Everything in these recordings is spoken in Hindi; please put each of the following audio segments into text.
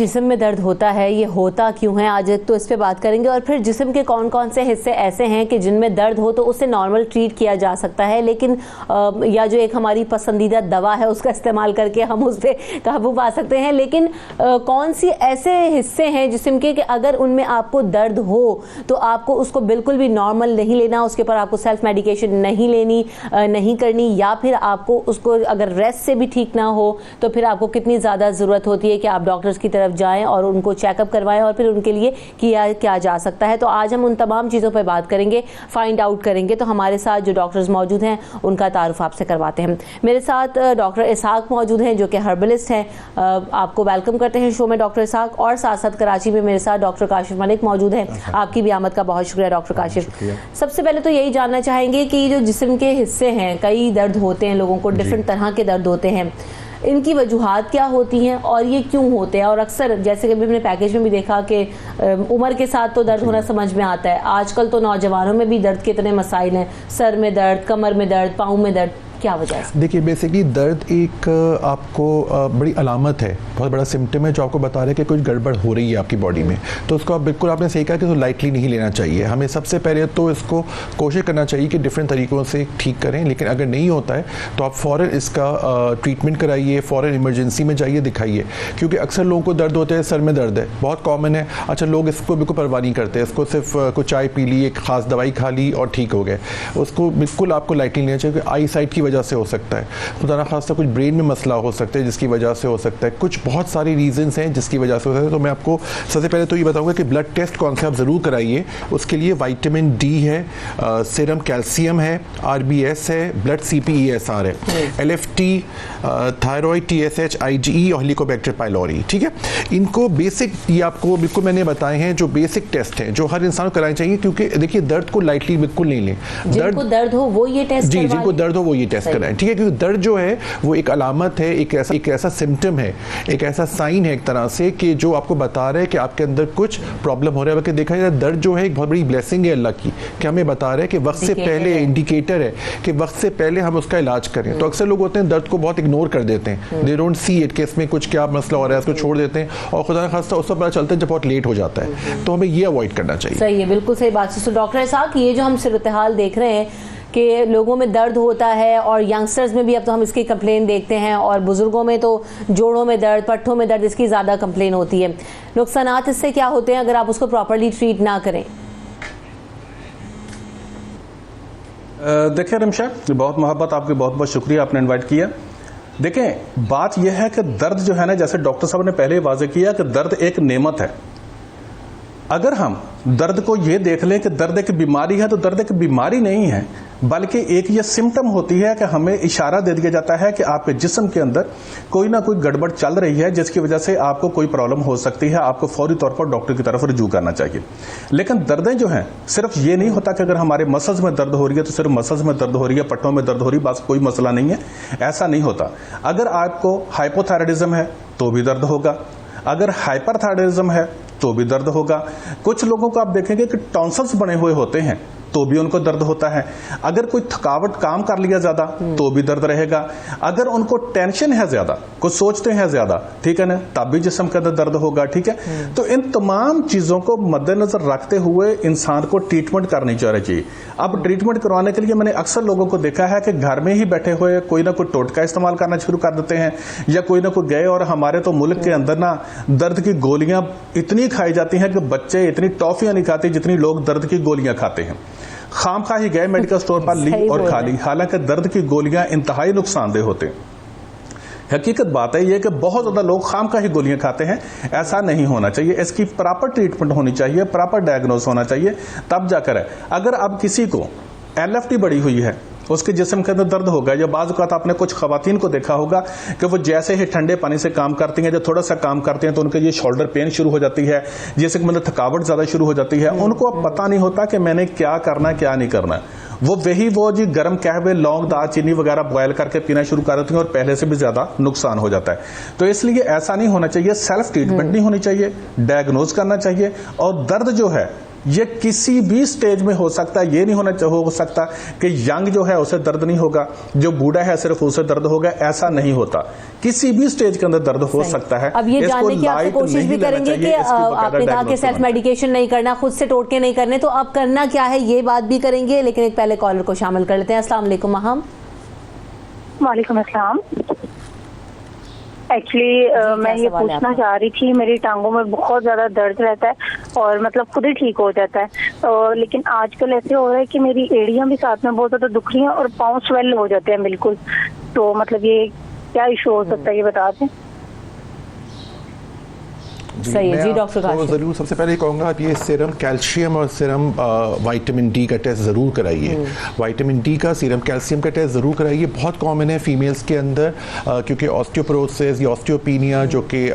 जिस्म में दर्द होता है, ये होता क्यों है, आज तो इस पे बात करेंगे। और फिर जिस्म के कौन कौन से हिस्से ऐसे हैं कि जिनमें दर्द हो तो उसे नॉर्मल ट्रीट किया जा सकता है, लेकिन या जो एक हमारी पसंदीदा दवा है उसका इस्तेमाल करके हम उस पर काबू पा सकते हैं, लेकिन कौन सी ऐसे हिस्से हैं जिस्म के कि अगर उनमें आपको दर्द हो तो आपको उसको बिल्कुल भी नॉर्मल नहीं लेना, उसके ऊपर आपको सेल्फ मेडिकेशन नहीं लेनी, नहीं करनी, या फिर आपको उसको अगर रेस्ट से भी ठीक ना हो तो फिर आपको कितनी ज़्यादा ज़रूरत होती है कि आप डॉक्टर्स की तरफ जाएं और उनको चेकअप करवाएं और फिर उनके लिए किया जा सकता है। तो आज हम उन तमाम चीज़ों पर बात करेंगे, फाइंड आउट करेंगे। तो हमारे साथ जो डॉक्टर्स मौजूद हैं उनका तारुफ आपसे करवाते हैं। मेरे साथ डॉक्टर इसहाक मौजूद हैं जो कि हर्बलिस्ट हैं। आपको वेलकम करते हैं शो में डॉक्टर इसहाक। और साथ साथ कराची में मेरे साथ डॉक्टर काशिफ मलिक मौजूद हैं। आपकी भी आमद का बहुत शुक्रिया डॉक्टर काशिफ। सबसे पहले तो यही जानना चाहेंगे कि जो जिस्म के हिस्से हैं, कई दर्द होते हैं, लोगों को डिफरेंट तरह के दर्द होते हैं, इनकी वजूहात क्या होती हैं और ये क्यों होते हैं? और अक्सर जैसे कि हमने पैकेज में भी देखा कि उम्र के साथ तो दर्द होना समझ में आता है, आजकल तो नौजवानों में भी दर्द के इतने मसाइल हैं, सर में दर्द, कमर में दर्द, पाँव में दर्द, क्या वजह है? देखिए, बेसिकली दर्द एक आपको बड़ी अलामत है, बहुत बड़ा सिम्टम है जो आपको बता रहा है कि कुछ गड़बड़ हो रही है आपकी बॉडी में। तो उसको आप बिल्कुल, आपने सही कहा कि इसको लाइटली नहीं लेना चाहिए। हमें सबसे पहले तो इसको कोशिश करना चाहिए कि डिफरेंट तरीक़ों से ठीक करें, लेकिन अगर नहीं होता है तो आप फ़ौरन इसका ट्रीटमेंट कराइए, फ़ौरन इमरजेंसी में जाइए, दिखाइए। क्योंकि अक्सर लोगों को दर्द होता है, सर में दर्द है, बहुत कॉमन है। अच्छा, लोग इसको बिल्कुल परवाह नहीं करते, इसको सिर्फ कुछ चाय पी ली, एक ख़ास दवाई खा ली और ठीक हो गए। उसको बिल्कुल आपको लाइटली लेना चाहिए। आई साइट की वजह से हो सकता है, खुदा ना खास्ता कुछ ब्रेन में मसला हो सकता है जिसकी वजह से हो सकता है, कुछ बहुत सारी रीजंस हैं जिसकी वजह से हो सकता है। तो मैं आपको सबसे पहले तो ये बताऊंगा कि ब्लड टेस्ट कौन से आप ज़रूर कराइए। उसके लिए विटामिन डी है, सीरम कैल्शियम है, RBS है, ब्लड CPESR है, LFT, थायराइड, TSH, IgE और हेलिकोबैक्टर पाइलोरी। ठीक है, इनको बेसिक, ये आपको बिल्कुल मैंने बताए हैं जो बेसिक टेस्ट हैं जो हर इंसान को कराने चाहिए। क्योंकि देखिए, दर्द को लाइटली बिल्कुल नहीं लें। जिनको दर्द हो वो ये टेस्ट जी, जिनको दर्द हो वो ये टेस्ट कराएं। ठीक है, क्योंकि दर्द जो है वो एक अलामत है, एक ऐसा सिम्टम है, एक ऐसा साइन है एक तरह से कि जो आपको बता रहा है कि आपके अंदर कुछ प्रॉब्लम हो रहा है। बल्कि देखा जाए दर्द जो है एक बहुत बड़ी ब्लेसिंग है अल्लाह की, कि हमें बता रहा है कि वक्त से पहले, इंडिकेटर है कि वक्त से पहले हम उसका इलाज करें। तो अक्सर लोग होते हैं दर्द को बहुत इग्नोर कर देते हैं, दे डोंट सी इट कि इसमें कुछ क्या मसला हो रहा है, उसको छोड़ देते हैं और खुदा न खास्ता उसका पता चलता है जब बहुत लेट हो जाता है। तो हमें ये अवॉइड करना चाहिए। सही है, बिल्कुल सही बात है। तो डॉक्टर साहब, ये जो हम सूरत-ए-हाल देख रहे हैं कि लोगों में दर्द होता है और यंगस्टर्स में भी अब तो हम इसकी कंप्लेन देखते हैं, और बुजुर्गों में तो जोड़ों में दर्द, पट्ठों में दर्द, इसकी ज़्यादा कंप्लेन होती है। नुकसानात इससे क्या होते हैं अगर आप उसको प्रॉपर्ली ट्रीट ना करें? देखिए रमशा, बहुत मोहब्बत आपकी, बहुत बहुत शुक्रिया, आपने इन्वाइट किया। देखें, बात यह है कि दर्द जो है ना, जैसे डॉक्टर साहब ने पहले वाज़ेह किया कि दर्द एक नेमत है। अगर हम दर्द को ये देख लें कि दर्द एक बीमारी है, तो दर्द एक बीमारी नहीं है, बल्कि एक ये सिम्टम होती है कि हमें इशारा दे दिया जाता है कि आपके जिस्म के अंदर कोई ना कोई गड़बड़ चल रही है जिसकी वजह से आपको कोई प्रॉब्लम हो सकती है, आपको फौरी तौर पर डॉक्टर की तरफ रुजू करना चाहिए। लेकिन दर्दें जो हैं, सिर्फ ये नहीं होता कि अगर हमारे मसल्स में दर्द हो रही है तो सिर्फ मसल्स में दर्द हो रही है, पट्टों में दर्द हो रही है, बस कोई मसला नहीं है, ऐसा नहीं होता। अगर आपको हाइपोथायराइडिज्म है तो भी दर्द होगा, अगर हाइपरथायराइडिज्म है तो भी दर्द होगा। कुछ लोगों को आप देखेंगे कि टॉन्सिल्स बने हुए होते हैं तो भी उनको दर्द होता है। अगर कोई थकावट, काम कर लिया ज्यादा तो भी दर्द रहेगा। अगर उनको टेंशन है ज्यादा, कुछ सोचते हैं ज्यादा, ठीक है ना, तब भी जिस्म के अंदर दर्द होगा। ठीक है, तो इन तमाम चीजों को मद्देनजर रखते हुए इंसान को ट्रीटमेंट करनी चाहिए। अब ट्रीटमेंट करवाने के लिए मैंने अक्सर लोगों को देखा है कि घर में ही बैठे हुए कोई ना कोई टोटका इस्तेमाल करना शुरू कर देते हैं, या कोई ना कोई गए, और हमारे तो मुल्क के अंदर ना दर्द की गोलियां इतनी खाई जाती हैं कि बच्चे इतनी टॉफियां नहीं खाते जितनी लोग दर्द की गोलियां खाते हैं। खामखा ही गए मेडिकल स्टोर पर, ली और खा ली, हालांकि दर्द की गोलियां इंतहाई नुकसानदेह होते हैं। हकीकत बात है ये कि बहुत ज्यादा लोग खामखा ही गोलियां खाते हैं, ऐसा नहीं होना चाहिए। इसकी प्रॉपर ट्रीटमेंट होनी चाहिए, प्रॉपर डायग्नोस होना चाहिए, तब जाकर है। अगर अब किसी को LFT बढ़ी हुई है, उसके जिस्म के अंदर दर्द होगा, या बाज़ औक़ात आपने कुछ ख़वातीन को देखा होगा कि वो जैसे ही ठंडे पानी से काम करती हैं, जब थोड़ा सा काम करते हैं तो उनके ये शोल्डर पेन शुरू हो जाती है, जैसे कि मतलब थकावट ज़्यादा शुरू हो जाती है। उनको अब पता नहीं होता कि मैंने क्या करना क्या नहीं करना। वो जी गर्म कहवे, लौंग, दालचीनी वगैरह बॉयल करके पीना शुरू कर देती हैं और पहले से भी ज्यादा नुकसान हो जाता है। तो इसलिए ऐसा नहीं होना चाहिए, सेल्फ ट्रीटमेंट नहीं होनी चाहिए, डायग्नोज करना चाहिए। और दर्द जो है ये किसी भी स्टेज में हो सकता है। ये नहीं हो सकता कि यंग जो है उसे दर्द नहीं होगा, जो बूढ़ा है सिर्फ उसे दर्द होगा, ऐसा नहीं होता। किसी भी स्टेज के अंदर दर्द हो सकता है। अब ये जानने की आपसे कोशिश भी करेंगे कि आपने कहा कि सेल्फ मेडिकेशन नहीं करना, खुद से टोटके नहीं करने, तो अब करना क्या है ये बात भी करेंगे, लेकिन एक पहले कॉलर को शामिल कर लेते हैं। अस्सलाम वालेकुम अहम। वालेकुम अस्सलाम। एक्चुअली मैं ये पूछना चाह रही थी, मेरी टांगों में बहुत ज्यादा दर्द रहता है और मतलब खुद ही ठीक हो जाता है, लेकिन आजकल ऐसे हो रहा है कि मेरी एड़ियां भी साथ में बहुत ज्यादा दुख रही हैं और पाँव स्वेल हो जाते हैं बिल्कुल। तो मतलब ये क्या इशू हो सकता है ये बता दें। सही है जी डॉक्टर तो ज़रूर सबसे पहले कहूँगा आप ये सीरम कैल्शियम और सीरम विटामिन डी का टेस्ट ज़रूर कराइए। विटामिन डी का, सीरम कैल्शियम का टेस्ट ज़रूर कराइए। बहुत कॉमन है फीमेल्स के अंदर, क्योंकि ऑस्टियोपोरोसिस या ऑस्टियोपीनिया जो कि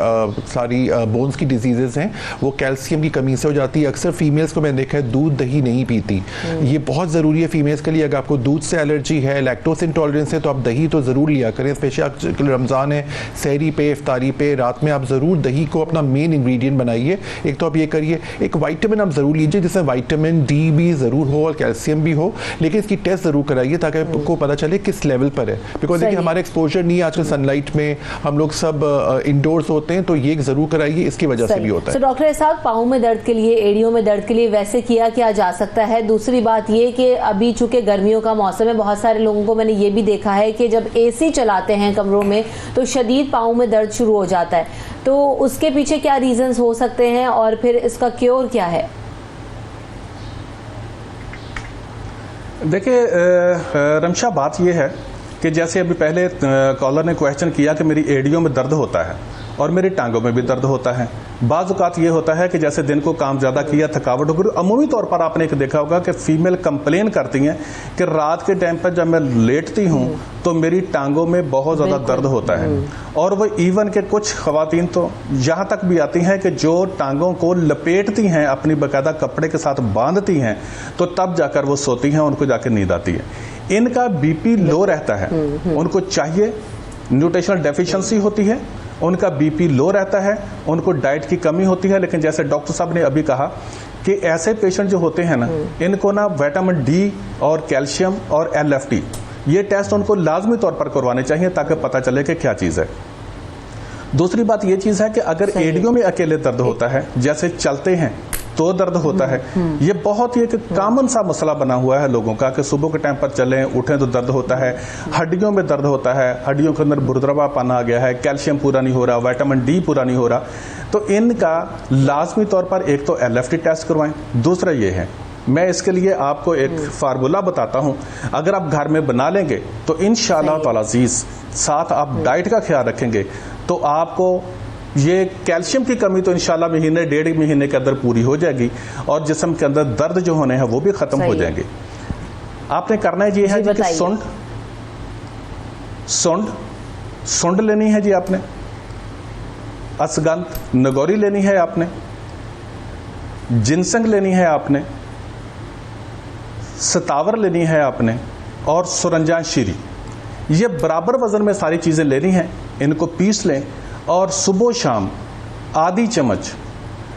सारी बोन्स की डिजीज़ेज़ हैं, वो कैल्शियम की कमी से हो जाती है। अक्सर फीमेल्स को मैंने देखा है दूध दही नहीं पीती। ये बहुत ज़रूरी है फीमेल्स के लिए। अगर आपको दूध से एलर्जी है, लैक्टोज इंटॉलरेंस है, तो आप दही तो ज़रूर लिया करें। स्पेशली रमज़ान है, सहरी पे, इफ्तारी पे, रात में आप ज़रूर दही को अपना मेन इंग्रेडिएंट बनाइए। एक तो आप ये करिए, एक विटामिन आप जरूर लीजिए जिसमें विटामिन डी भी जरूर हो और कैल्शियम भी हो, लेकिन इसकी टेस्ट जरूर कराइए ताकि आपको पता चले किस लेवल पर है। बिकॉज देखिए हमारा एक्सपोजर नहीं है आजकल सनलाइट में, हम लोग सब इंडोर्स होते हैं, तो ये जरूर कराइए, इसकी वजह से भी होता है। डॉक्टर साहब, पाँव में दर्द के लिए, एड़ियों में दर्द के लिए वैसे किया जा सकता है। दूसरी बात ये कि अभी चूंकि गर्मियों का मौसम है, बहुत सारे लोगों को मैंने ये भी देखा है कि जब एसी चलाते हैं कमरों में तो शदीद पाँव में दर्द शुरू हो जाता है। तो उसके पीछे क्या रीजंस हो सकते हैं और फिर इसका क्योर क्या है? देखिए रमशा, बात यह है कि जैसे अभी पहले कॉलर ने क्वेश्चन किया कि मेरी एड़ियों में दर्द होता है और मेरी टांगों में भी दर्द होता है। बाज़ औक़ात ये होता है कि जैसे दिन को काम ज़्यादा किया, थकावट हो गई। अमूमी तौर पर आपने एक देखा होगा कि फीमेल कंप्लेन करती हैं कि रात के टाइम पर जब मैं लेटती हूँ तो मेरी टांगों में बहुत ज़्यादा दर्द होता है। और वो इवन के कुछ ख़वातीन तो यहाँ तक भी आती हैं कि जो टांगों को लपेटती हैं, अपनी बाकायदा कपड़े के साथ बांधती हैं, तो तब जाकर वो सोती हैं, उनको जाकर नींद आती है। इनका बीपी लो रहता है, उनको चाहिए, न्यूट्रिशनल डेफिशिएंसी होती है, उनका बीपी लो रहता है, उनको डाइट की कमी होती है। लेकिन जैसे डॉक्टर साहब ने अभी कहा कि ऐसे पेशेंट जो होते हैं ना, इनको ना विटामिन डी और कैल्शियम और LFT ये टेस्ट उनको लाजमी तौर पर करवाने चाहिए ताकि पता चले कि क्या चीज़ है। दूसरी बात ये चीज़ है कि अगर एड़ियों में अकेले दर्द होता है, जैसे चलते हैं तो दर्द होता है, ये बहुत ही एक कॉमन सा मसला बना हुआ है लोगों का कि सुबह के टाइम पर चलें उठें तो दर्द होता है। हड्डियों में दर्द होता है, हड्डियों के अंदर बुरदरावापन आ गया है, कैल्शियम पूरा नहीं हो रहा, विटामिन डी पूरा नहीं हो रहा। तो इनका लाजमी तौर पर एक तो LFT टेस्ट करवाएं। दूसरा ये है, मैं इसके लिए आपको एक फार्मूला बताता हूं, अगर आप घर में बना लेंगे तो इंशाअल्लाह ताला अज़ीज़, साथ आप डाइट का ख्याल रखेंगे तो आपको ये कैल्शियम की कमी तो इंशाल्लाह महीने 1.5 महीने के अंदर पूरी हो जाएगी और जिस्म के अंदर दर्द जो होने हैं वो भी खत्म हो जाएंगे। आपने करना है ये है जी कि सुंड लेनी है जी, आपने असगंध नगौरी लेनी है, आपने जिनसंग लेनी है, आपने सतावर लेनी है, आपने और सुरंजान शीरी। ये बराबर वजन में सारी चीजें लेनी हैं। इनको पीस लें और सुबह शाम आधी चम्मच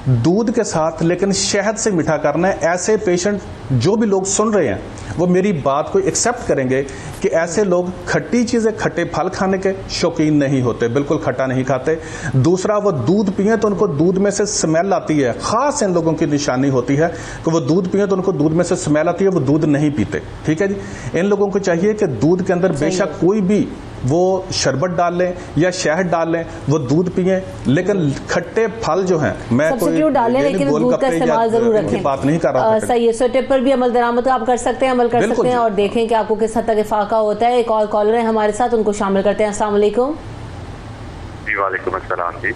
दूध के साथ, लेकिन शहद से मीठा करना है। ऐसे पेशेंट जो भी लोग सुन रहे हैं वो मेरी बात को एक्सेप्ट करेंगे कि ऐसे लोग खट्टी चीज़ें, खट्टे फल खाने के शौकीन नहीं होते, बिल्कुल खट्टा नहीं खाते। दूसरा, वो दूध पिए तो उनको दूध में से स्मेल आती है। ख़ास इन लोगों की निशानी होती है कि वो दूध पिए तो उनको दूध में से स्मेल आती है, वो दूध नहीं पीते। ठीक है जी, इन लोगों को चाहिए कि दूध के अंदर बेशक कोई भी वो शरबत डाल लें या शहद डाल लें, वो दूध पिए, लेकिन खट्टे फल जो हैं, मैं कोई डाल लें, लेकिन दूध का इस्तेमाल जरूर रखें। बात नहीं कर रहा। सही है, सो टिप पर भी अमल दरामद आप कर सकते हैं, अमल कर सकते हैं और देखें कि आपको किस हद तक इफाका होता है। एक और कॉलर है हमारे साथ, उनको शामिल करते हैं। अस्सलाम वालेकुम। जी वालेकुम अस्सलाम जी।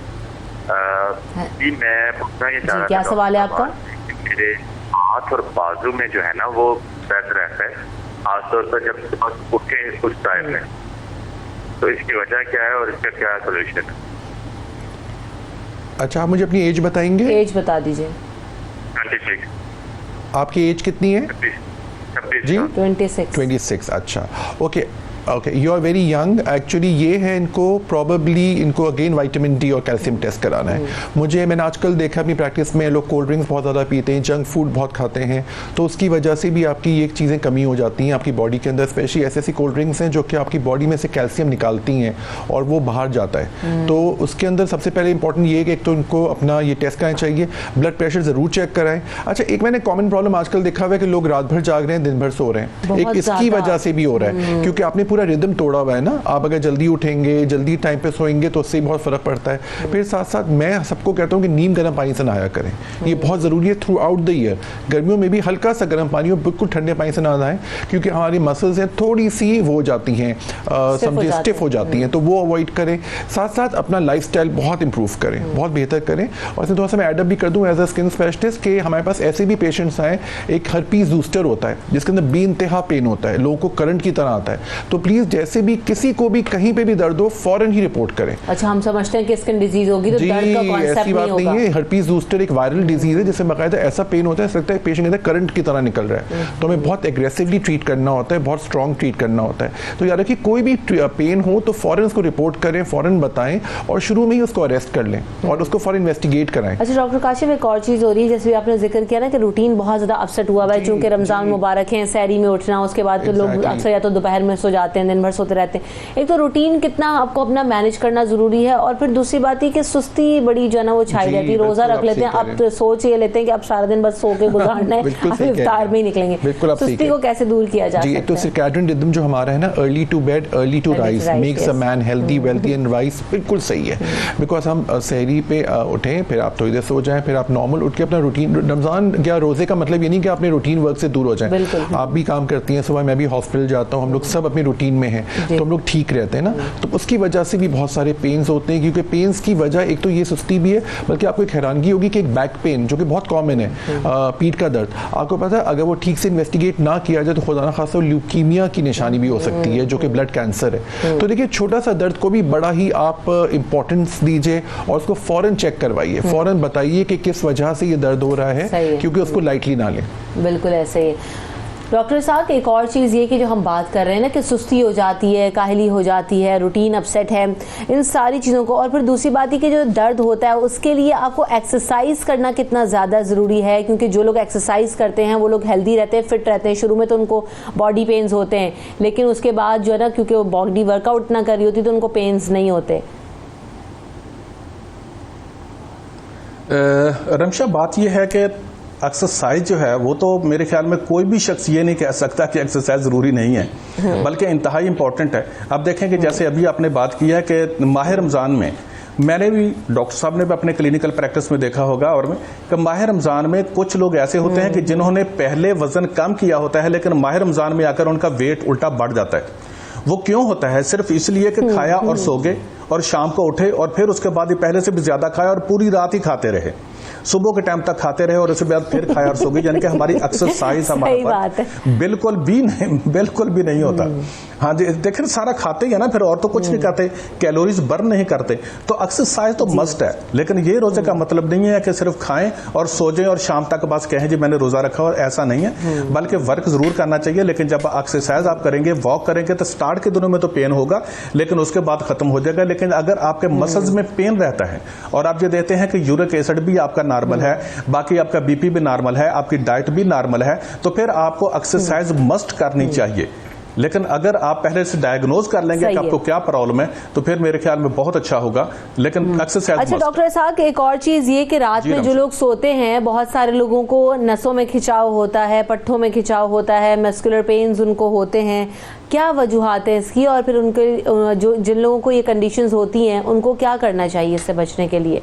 जी मैं पूछना ये चाह रहा था, क्या सवाल है आपका? मेरे हाथ और बाजू में जो है ना वो दर्द रहता है, खासतौर पर जब सुबह उठ के उस टाइम में, तो इसकी वजह क्या है और इसका क्या सोल्यूशन है? अच्छा, आप मुझे अपनी एज बताएंगे? एज बता दीजिए। 26। आपकी एज कितनी है? 26 जी 26। 26। अच्छा, okay. Okay, you are very young. Actually ये है, इनको प्रॉबली इनको अगेन विटामिन डी और कैल्शियम टेस्ट कराना है। मैंने आजकल देखा अपनी प्रैक्टिस में, लोग कोल्ड ड्रिंक्स बहुत ज़्यादा पीते हैं, जंक फूड बहुत खाते हैं, तो उसकी वजह से भी आपकी ये चीज़ें कमी हो जाती हैं आपकी बॉडी के अंदर। स्पेशली ऐसी कोल्ड ड्रिंक्स हैं जो कि आपकी बॉडी में से कैल्शियम निकालती हैं और वो बाहर जाता है। तो उसके अंदर सबसे पहले इंपॉर्टेंट ये है कि एक तो इनको अपना ये टेस्ट कराना चाहिए, ब्लड प्रेशर ज़रूर चेक कराएं। अच्छा, एक मैंने कॉमन प्रॉब्लम आजकल देखा हुआ है कि लोग रात भर जाग रहे हैं, दिन भर सो रहे हैं। एक इसकी वजह से भी हो रहा है, क्योंकि आपने पूरा रिदम तोड़ा हुआ है ना। आप अगर जल्दी उठेंगे, जल्दी टाइम पे सोएंगे तो उससे बहुत फर्क पड़ता है। फिर साथ साथ मैं सबको कहता हूँ कि नीम गर्म पानी से नहाया करें, ये बहुत ज़रूरी है थ्रू आउट द ईयर। गर्मियों में भी हल्का सा गर्म पानी हो, बिल्कुल ठंडे पानी से ना नहाएं, क्योंकि हमारी मसल्स हैं थोड़ी सी वो हो जाती हैं, समझिए स्टिफ हो जाती हैं, तो वो अवॉइड करें। साथ साथ अपना लाइफस्टाइल बहुत इंप्रूव करें, बहुत बेहतर करें। और इसमें थोड़ा सा मैं एडअप भी कर दूँ एज अ स्किन स्पेशलिस्ट कि हमारे पास ऐसे भी पेशेंट्स आए, एक हर्पीस जूस्टर होता है जिसके अंदर बेइंतहा पेन होता है, लोगों को करंट की तरह आता है। तो प्लीज जैसे भी किसी को भी कहीं पे भी दर्द हो, फौरन ही रिपोर्ट करें। अच्छा, हम समझते हैं कि स्किन डिजीज होगी तो दर्द का कॉन्सेप्ट ऐसी बात नहीं है। हर्पीस जूस्टर एक वायरल डिजीज है जिससे बाकायदा ऐसा पेन होता है, लगता है पेशेंट के अंदर करंट की तरह निकल रहा है। तो हमें बहुत एग्रेसिवली ट्रीट करना होता है, बहुत स्ट्रॉन्ग ट्रीट करना होता है। तो याद रखिए, कोई भी पेन हो तो फौरन उसको रिपोर्ट करें, फौरन बताएं और शुरू में ही उसको अरेस्ट कर लें और उसको फौरन इन्वेस्टिगेट कराएं। अच्छा डॉक्टर काशिफ, एक और चीज हो रही है, जैसे भी आपने जिक्र किया ना कि रूटीन बहुत ज्यादा अपसेट हुआ है, चूंकि रमजान मुबारक है, सहरी में उठना, उसके बाद तो लोग अक्सर या तो दोपहर में सो जाते हैं, दिन भर सोते रहते हैं। एक तो रूटीन कितना आपको अपना मैनेज करना जरूरी है, और फिर दूसरी बात है कि सुस्ती बड़ी जो है ना वो छाई रहती है। रोजा रख लेते हैं, अब तो सोच ये लेते हैं कि अब सारा दिन बस सो के गुजारना है, अब इफ्तार में ही निकलेंगे। सुस्ती को कैसे दूर किया जा सकता है? एक तो सर्कैडियन रिदम जो हमारा है ना, early to bed early to rise makes a man healthy wealthy and rise, बिल्कुल सही है। बिकॉज हम सहरी पे उठें, फिर आप थोड़ी देर सो जाएं, फिर आप नॉर्मल उठ के अपना रूटीन, रमजान या रोजे का मतलब ये नहीं कि आपने रूटीन वर्क से दूर हो जाए। आप भी काम करती हैं, सुबह मैं भी हॉस्पिटल जाता हूँ, हम लोग सब अपनी रूटीन में हैं, तो हम लोग ठीक रहते हैं ना। तो उसकी वजह से भी बहुत सारे पेन्स होते हैं, क्योंकि पेन्स की वजह एक तो ये सुस्ती भी है, बल्कि आपको एक हैरानगी होगी कि एक बैक पेन जो कि बहुत कॉमन है, पीठ का दर्द, आपको पता है अगर वो ठीक से इन्वेस्टिगेट ना किया जाए तो खुदा ना खासा ल्यूकीमिया की निशानी भी हो सकती है, जो कि ब्लड कैंसर है। तो देखिए, छोटा सा दर्द को भी बड़ा ही आप इंपॉर्टेंस दीजिए और उसको फौरन चेक करवाइए, फौरन बताइए कि किस वजह से ये दर्द हो रहा है, क्योंकि उसको लाइटली ना लें। बिल्कुल ऐसे ही। डॉक्टर साहब, एक और चीज़ ये कि जो हम बात कर रहे हैं ना कि सुस्ती हो जाती है, काहली हो जाती है, रूटीन अपसेट है, इन सारी चीज़ों को, और फिर दूसरी बात है कि जो दर्द होता है उसके लिए आपको एक्सरसाइज करना कितना ज़्यादा ज़रूरी है, क्योंकि जो लोग एक्सरसाइज करते हैं वो लोग हेल्दी रहते हैं, फिट रहते हैं। शुरू में तो उनको बॉडी पेन्स होते हैं, लेकिन उसके बाद जो है ना, क्योंकि वो बॉडी वर्कआउट ना कर रही होती तो उनको पेन्स नहीं होते। रमशा, बात यह है कि एक्सरसाइज जो है वो तो मेरे ख्याल में कोई भी शख्स ये नहीं कह सकता कि एक्सरसाइज ज़रूरी नहीं है, बल्कि इंतहाई इंपॉर्टेंट है। अब देखें कि जैसे अभी आपने बात की है कि माह रमज़ान में, मैंने भी, डॉक्टर साहब ने भी अपने क्लिनिकल प्रैक्टिस में देखा होगा, और कि माह रमज़ान में कुछ लोग ऐसे होते हैं कि जिन्होंने पहले वज़न कम किया होता है, लेकिन माह रमज़ान में आकर उनका वेट उल्टा बढ़ जाता है। वो क्यों होता है? सिर्फ इसलिए कि खाया और सो गए और शाम को उठे और फिर उसके बाद ही पहले से भी ज्यादा खाया और पूरी रात ही खाते रहे, सुबह के टाइम तक खाते रहे और उसके बाद फिर खाया और सो गए, यानी कि हमारी एक्सरसाइज हमारा बिल्कुल भी नहीं होता। हाँ जी, देखिए सारा खाते ही है ना, फिर और तो कुछ नहीं करते, कैलोरीज बर्न नहीं करते, तो एक्सरसाइज तो मस्ट है। लेकिन ये रोजे का मतलब नहीं है कि सिर्फ खाएं और सो जाएं और शाम तक बस कहें जी मैंने रोजा रखा, और ऐसा नहीं है, बल्कि वर्क जरूर करना चाहिए। लेकिन जब एक्सरसाइज आप करेंगे, वॉक करेंगे, तो स्टार्ट के दिनों में तो पेन होगा, लेकिन उसके बाद खत्म हो जाएगा। लेकिन अगर आपके मसल्स में पेन रहता है और आप ये देते हैं कि यूरिक एसिड भी आपका नॉर्मल है, बाकी आपका बीपी भी नॉर्मल है, आपकी डाइट भी नॉर्मल है, तो फिर आपको एक्सरसाइज मस्ट करनी चाहिए। लेकिन अगर आप पहले से डायग्नोज कर लेंगे कि आपको क्या प्रॉब्लम है, तो फिर मेरे ख्याल में बहुत अच्छा होगा। लेकिन एक्सरसाइज। अच्छा डॉक्टर साहब, एक और चीज ये कि रात में जो लोग सोते हैं, बहुत सारे लोगों को नसों में खिंचाव होता है, पट्ठों में खिंचाव होता है, मस्कुलर पेन्स उनको होते हैं, क्या वजूहात है इसकी, और फिर उनके जो जिन लोगों को ये कंडीशंस होती हैं उनको क्या करना चाहिए इससे बचने के लिए?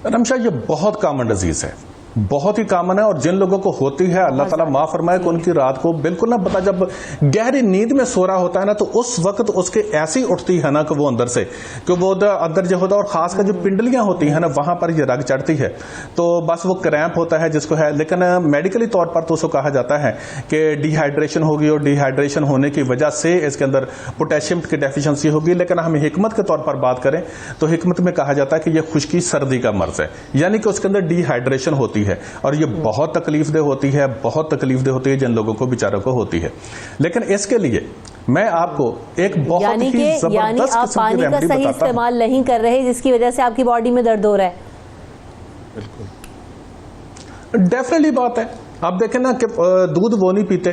रमशा, ये बहुत कॉमन डिजीज है, बहुत ही कॉमन है, और जिन लोगों को होती है अल्लाह ताला माफ फरमाए कि उनकी रात को बिल्कुल ना पता, जब गहरी नींद में सो रहा होता है ना, तो उस वक्त उसके ऐसी उठती है ना कि वो अंदर से, कि वो अंदर जो होता है, और खासकर जो पिंडलियां होती है ना, वहां पर ये रग चढ़ती है, तो बस वो क्रैम्प होता है जिसको है। लेकिन मेडिकली तौर पर तो उसको कहा जाता है कि डिहाइड्रेशन होगी, और डिहाइड्रेशन होने की वजह से इसके अंदर पोटेशियम की डेफिशिएंसी होगी। लेकिन हम हिकमत के तौर पर बात करें तो हिकमत में कहा जाता है कि यह खुश्की सर्दी का मर्ज है, यानी कि उसके अंदर डिहाइड्रेशन होती है। है, और ये बहुत तकलीफदेह होती है, बहुत तकलीफदेह होती है जिन लोगों को बेचारों को होती है। लेकिन इसके लिए मैं आपको एक बहुत ही जबरदस्त आप पानी का सही इस्तेमाल नहीं कर रहे, जिसकी वजह से आपकी बॉडी में दर्द हो रहा है। डेफिनेटली बात है। आप देखें ना कि दूध वो नहीं पीते,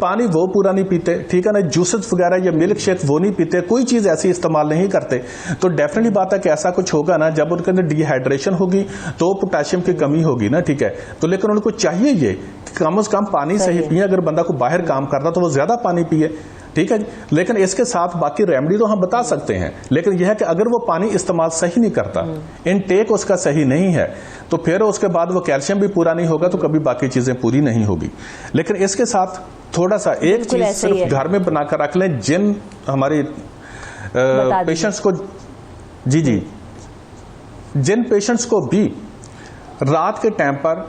पानी वो पूरा नहीं पीते, ठीक है ना, जूसेस वगैरह या मिल्क शेक वो नहीं पीते, कोई चीज ऐसी इस्तेमाल नहीं करते, तो डेफिनेटली बात है कि ऐसा कुछ होगा ना, जब उनके अंदर डिहाइड्रेशन होगी तो पोटेशियम की कमी होगी ना, ठीक है। तो लेकिन उनको चाहिए ये कम से कम पानी सही पिए। अगर बंदा को बाहर काम करता तो वो ज्यादा पानी पिए, ठीक है। लेकिन इसके साथ बाकी रेमेडी तो हम बता सकते हैं, लेकिन यह है कि अगर वो पानी इस्तेमाल सही नहीं करता, इनटेक उसका सही नहीं है, तो फिर उसके बाद वो कैल्शियम भी पूरा नहीं होगा, तो कभी बाकी चीजें पूरी नहीं होगी। लेकिन इसके साथ थोड़ा सा एक चीज सिर्फ घर में बनाकर रख लें, जिन हमारी पेशेंट्स को जी जिन पेशेंट्स को भी रात के टाइम पर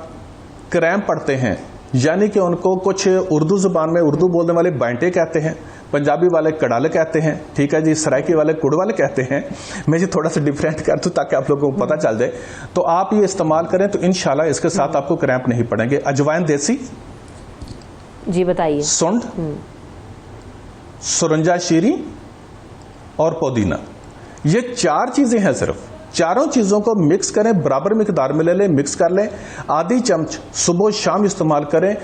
क्रैम्प पड़ते हैं, यानी कि उनको कुछ उर्दू जुबान में उर्दू बोलने वाले बांटे कहते हैं, पंजाबी वाले कड़ाले कहते हैं, ठीक है जी, सराइकी वाले कुड़वाले कहते हैं। मैं जी थोड़ा सा डिफरेंट कर दूं ताकि आप लोगों को पता चल जाए। तो आप ये इस्तेमाल करें तो इंशाल्लाह इसके साथ आपको क्रैम्प नहीं पड़ेंगे। अजवाइन देसी जी बताइए, सुंड, सुरंजा शीरी और पुदीना, ये 4 चीजें हैं। सिर्फ चारों चीजों को मिक्स करें, बराबर मिकदार में ले लें, मिक्स कर लें, आधी चम्मच सुबह शाम इस्तेमाल करें।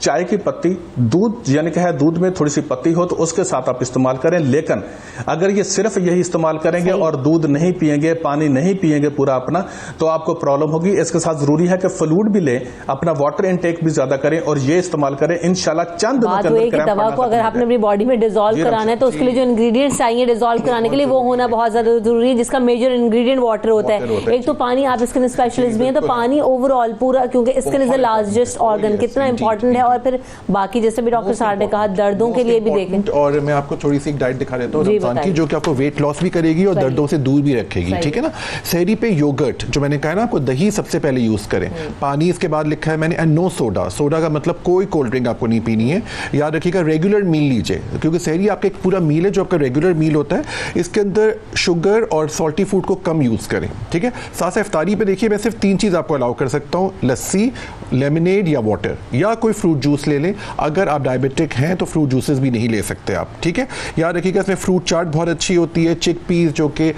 चाय की पत्ती, दूध यानी कि है दूध में थोड़ी सी पत्ती हो तो उसके साथ आप इस्तेमाल करें। लेकिन अगर ये सिर्फ यही इस्तेमाल करेंगे और दूध नहीं पिएंगे, पानी नहीं पिएंगे पूरा अपना, तो आपको प्रॉब्लम होगी। इसके साथ जरूरी है कि फ्लूइड भी लें, अपना वाटर इनटेक भी ज्यादा करें और ये इस्तेमाल करें। इंशाल्लाह चंद दिनों के अंदर दवा को अगर आपने अपनी बॉडी में डिसॉल्व कराना है तो उसके लिए जो इंग्रेडिएंट्स चाहिए डिसॉल्व कराने के लिए, वो होना बहुत ज्यादा जरूरी है, जिसका मेजर इंग्रेडिएंट वाटर होता है। एक तो पानी, आप स्किन स्पेशलिस्ट भी हैं, तो पानी ओवरऑल पूरा, क्योंकि skin is the largest organ, कितना इंपॉर्टेंट है। और फिर बाकी जैसे भी डॉक्टर साहब ने कहा, दर्दों के लिए भी देखें। और मैं आपको थोड़ी सी एक डाइट दिखा देता हूँ रमजान की, जो कि आपको वेट लॉस भी करेगी और दर्दों से दूर भी रखेगी, ठीक है ना। सहरी पे योगर्ट, जो मैंने कहा ना आपको, दही सबसे पहले यूज करें, पानी इसके बाद लिखा है मैंने, एंड नो सोडा। सोडा का मतलब कोई कोल्ड ड्रिंक आपको नहीं पीनी है। याद रखिएगा रेगुलर मील लीजिए, क्योंकि सहरी आपका एक पूरा मील है जो आपका रेगुलर मील होता है। इसके अंदर शुगर और सॉल्टी फूड को कम यूज करें, ठीक है। साथ साथ इफ्तारी पे देखिए मैं सिर्फ 3 चीज आपको अलाउ कर सकता हूँ, लस्सी, लेमनेड या वाटर, या कोई फ्रूट जूस ले लें। अगर आप डायबिटिक हैं तो फ्रूट जूसेस भी नहीं ले सकते आप, ठीक है। याद रखिएगा इसमें फ्रूट चाट बहुत अच्छी होती है, चिक पीस जो कि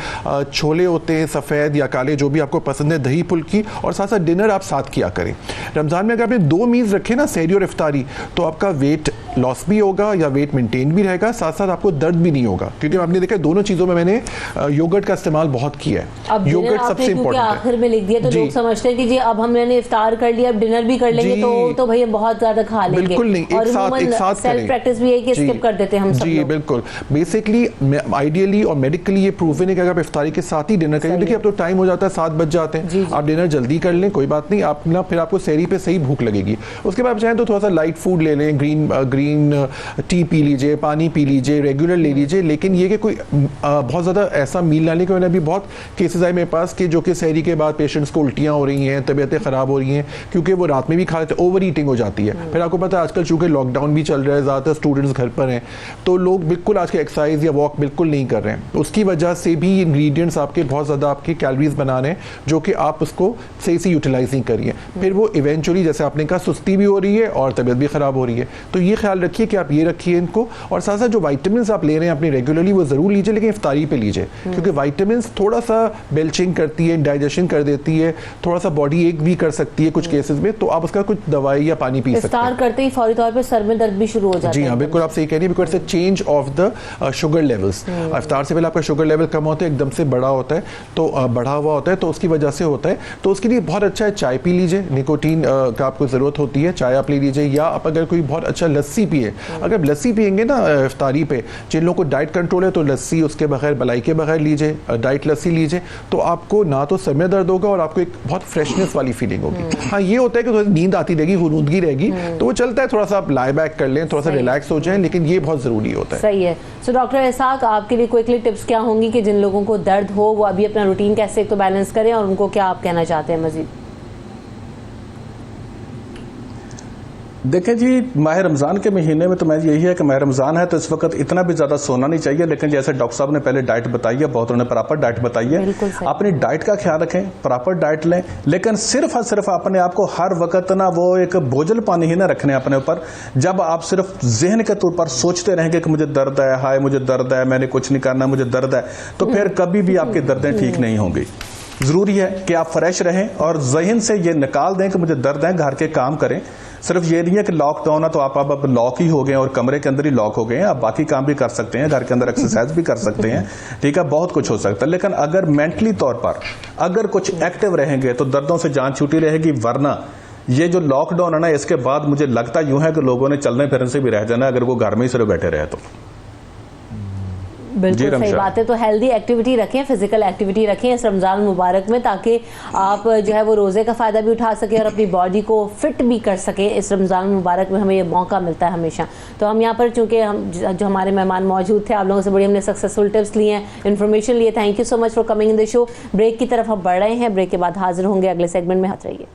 छोले होते हैं सफ़ेद या काले, जो भी आपको पसंद है, दही फुल्की, और साथ साथ डिनर आप साथ किया करें। रमज़ान में अगर आपने 2 मील्स रखे ना, सहरी और इफ्तारी, तो आपका वेट लॉस भी होगा या वेट मेंटेन भी रहेगा, साथ साथ आपको दर्द भी नहीं होगा। क्योंकि आपने देखा दोनों चीज़ों में मैंने योगर्ट का इस्तेमाल बहुत किया है। योगर्ट सबसे इंपॉर्टेंट है। आखिर में लिख दिया तो लोग समझते हैं कि जी अब हमने इफ्तार कर लिया, अब डिनर भी कर लेंगे, तो भैया बहुत ज्यादा खा लेंगे। बिल्कुल नहीं, एक साथ सेल्फ प्रैक्टिस भी है कि स्किप कर देते हैं हम सब लोग। बिल्कुल, बेसिकली आइडियली और मेडिकली ये प्रूवन है कि अगर आप इफ्तारी के साथ ही डिनर करें, देखिए अब तो टाइम हो जाता है 7 बज जाते हैं, आप डिनर जल्दी कर लें, कोई बात नहीं, आप ना फिर आपको सहरी पे सही भूख लगेगी। उसके बाद चाहें तो थोड़ा सा लाइट फूड ले लें, ग्रीन टी पी लीजिए, पानी पी लीजिए, रेगुलर ले लीजिए। लेकिन ये कि कोई बहुत ज़्यादा ऐसा मील लाने के मैंने अभी बहुत केसेस आए मेरे पास कि जो कि सहरी के बाद पेशेंट्स को उल्टियाँ हो रही हैं, तबीयतें ख़राब हो रही हैं, क्योंकि वो रात में भी खा लेते, ओवर ईटिंग हो जाती है। फिर आपको पता है आजकल चूँकि लॉकडाउन भी चल रहा है, ज़्यादातर स्टूडेंट्स घर पर हैं, तो लोग बिल्कुल आज के एक्सरसाइज या वॉक बिल्कुल नहीं कर रहे हैं। उसकी वजह से भी इंग्रेडिएंट्स आपके बहुत ज़्यादा आपके कैलोरीज बना रहे हैं, जो कि आप उसको सही से यूटिलाइज नहीं करिए। फिर वो इवेंचुअली जैसे आपने कहा सुस्ती भी हो रही है और तबीयत भी ख़राब हो रही है। तो ये ख्याल रखिए कि आप ये रखिए इनको, और साथ साथ जो वाइटामिन आप ले रहे हैं अपनी रेगुलरली वो ज़रूर लीजिए, लेकिन इफ्तारी पे लीजिए, क्योंकि वाइटामिन थोड़ा सा बेल्चिंग करती है, डाइजेशन कर देती है, थोड़ा सा बॉडी एक भी कर सकती है कुछ केसेस में, तो आप उसका कुछ दवाई या पानी पी सकते हैं। इफ्तार करते ही फौरी तौर पर सर में दर्द भी शुरू हो जाता है। जी हाँ, बिल्कुल आप सही कह रही है, because it's a change of the sugar levels. इफ्तार से पहले आपका शुगर लेवल कम होता है, एकदम से बड़ा होता है, तो बढ़ा हुआ होता है, तो उसकी वजह से होता है। तो उसके लिए बहुत अच्छा है चाय पी लीजिए, निकोटीन का आपको ज़रूरत होती है, चाय आप ले लीजिए, या आप अगर कोई बहुत अच्छा लस्सी पिए, अगर लस्सी पियेंगे ना इफ्तारी पे, जिन लोगों को डाइट कंट्रोल है तो लस्सी उसके बगैर मलाई के बगैर लीजिए, डाइट लस्सी लीजिए, तो आपको ना तो सर में दर्द होगा और आपको एक बहुत फ्रेशनेस वाली फीलिंग होगी। हाँ ये होता है कि थोड़ी नींद आती रहेगी, हुनूदगी रहेगी, तो वो चलता है, थोड़ा सा आप लाई बैक कर लें, थोड़ा सा रिलैक्स हो जाए, लेकिन ये बहुत ज़रूरी होता है। सही है। सो डॉक्टर इसाक, आपके लिए क्विकली टिप्स क्या होंगी कि जिन लोगों को दर्द हो वो अभी अपना रूटीन कैसे एक तो बैलेंस करें, और उनको क्या आप कहना चाहते हैं मजीद? देखें जी, माह रमज़ान के महीने में तो मैं यही है कि माह रमज़ान है तो इस वक्त इतना भी ज़्यादा सोना नहीं चाहिए, लेकिन जैसे डॉक्टर साहब ने पहले डाइट बताई है, बहुत उन्होंने प्रॉपर डाइट बताई है, अपनी डाइट का ख्याल रखें, प्रॉपर डाइट लें, लेकिन सिर्फ और सिर्फ अपने आप को हर वक्त ना वो एक बोझल पानी ही ना रखने अपने ऊपर। जब आप सिर्फ जहन के तौर पर सोचते रहेंगे कि मुझे दर्द है, हाय मुझे दर्द है, मैंने कुछ नहीं करना, मुझे दर्द है, तो फिर कभी भी आपकी दर्दें ठीक नहीं होंगी। जरूरी है कि आप फ्रेश रहें और जहन से ये निकाल दें कि मुझे दर्द है, घर के काम करें। सिर्फ ये नहीं है कि लॉकडाउन है तो आप अब लॉक ही हो गए और कमरे के अंदर ही लॉक हो गए हैं, आप बाकी काम भी कर सकते हैं, घर के अंदर एक्सरसाइज भी कर सकते हैं, ठीक है, बहुत कुछ हो सकता है। लेकिन अगर मेंटली तौर पर अगर कुछ एक्टिव रहेंगे तो दर्दों से जान छूटी रहेगी। वरना ये जो लॉकडाउन है ना, इसके बाद मुझे लगता यूं है कि लोगों ने चलने फिरने से भी रह जाना अगर वो घर में ही सिर्फ बैठे रहे तो। बिल्कुल सही बात है। तो हेल्दी एक्टिविटी रखें, फिजिकल एक्टिविटी रखें इस रमज़ान मुबारक में, ताकि आप जो है वो रोज़े का फ़ायदा भी उठा सकें और अपनी बॉडी को फिट भी कर सकें। इस रमज़ान मुबारक में हमें ये मौका मिलता है हमेशा। तो हम यहाँ पर चूँकि हम जो हमारे मेहमान मौजूद थे, आप लोगों से बड़ी हमने सक्सेसफुल टिप्स लिए हैं, इन्फॉर्मेशन लिए। Thank you so much for coming in the show. Break की तरफ हम बढ़ रहे हैं, ब्रेक के बाद हाजिर होंगे अगले सेगमेंट में। हाथ रहिए।